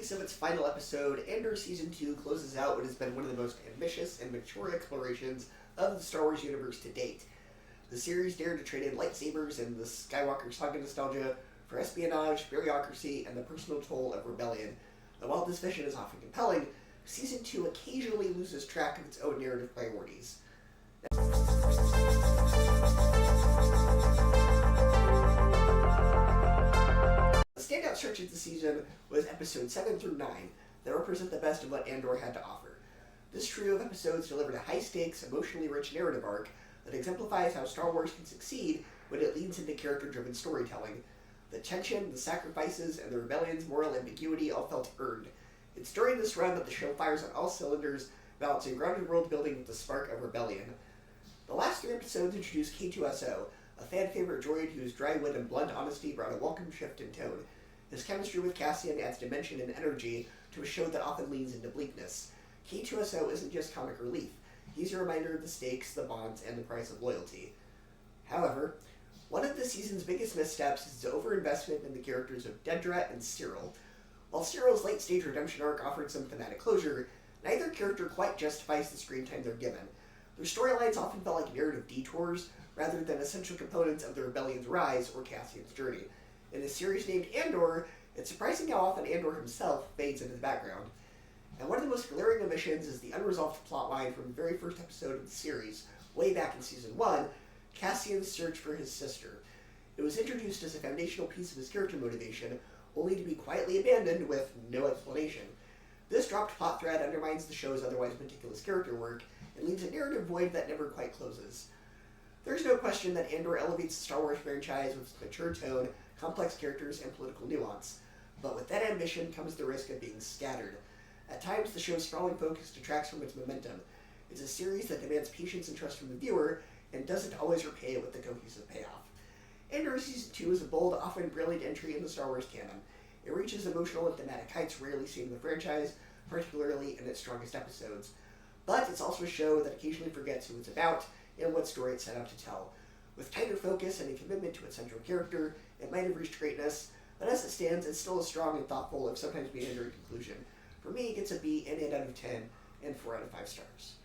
weeks of its final episode, Andor Season 2 closes out what has been one of the most ambitious and mature explorations of the Star Wars universe to date. The series dared to trade in lightsabers and the Skywalker saga nostalgia for espionage, bureaucracy, and the personal toll of rebellion. And while this vision is often compelling, Season 2 occasionally loses track of its own narrative priorities. The standout stretch of the season was episodes 7 through 9 that represent the best of what Andor had to offer. This trio of episodes delivered a high-stakes, emotionally rich narrative arc that exemplifies how Star Wars can succeed when it leans into character-driven storytelling. The tension, the sacrifices, and the rebellion's moral ambiguity all felt earned. It's during this run that the show fires on all cylinders, balancing grounded world-building with the spark of rebellion. The last 3 episodes introduced K2SO, a fan-favorite droid whose dry wit and blunt honesty brought a welcome shift in tone. His chemistry with Cassian adds dimension and energy to a show that often leans into bleakness. K2SO isn't just comic relief. He's a reminder of the stakes, the bonds, and the price of loyalty. However, one of the season's biggest missteps is the overinvestment in the characters of Dedra and Syril. While Syril's late-stage redemption arc offered some thematic closure, neither character quite justifies the screen time they're given. Their storylines often felt like narrative detours, rather than essential components of the rebellion's rise or Cassian's journey. In a series named Andor, it's surprising how often Andor himself fades into the background. And one of the most glaring omissions is the unresolved plotline from the very first episode of the series, way back in Season 1, Cassian's search for his sister. It was introduced as a foundational piece of his character motivation, only to be quietly abandoned with no explanation. This dropped plot thread undermines the show's otherwise meticulous character work, and leaves a narrative void that never quite closes. There's no question that Andor elevates the Star Wars franchise with its mature tone, complex characters, and political nuance. But with that ambition comes the risk of being scattered. At times, the show's sprawling focus detracts from its momentum. It's a series that demands patience and trust from the viewer, and doesn't always repay it with a cohesive payoff. Andor Season 2 is a bold, often brilliant entry in the Star Wars canon. It reaches emotional and thematic heights rarely seen in the franchise, particularly in its strongest episodes. But it's also a show that occasionally forgets who it's about and what story it set out to tell. With tighter focus and a commitment to its central character, it might have reached greatness, but as it stands, it's still a strong and thoughtful, if sometimes meandering conclusion. For me, it gets a B and 8 out of 10, and 4 out of 5 stars.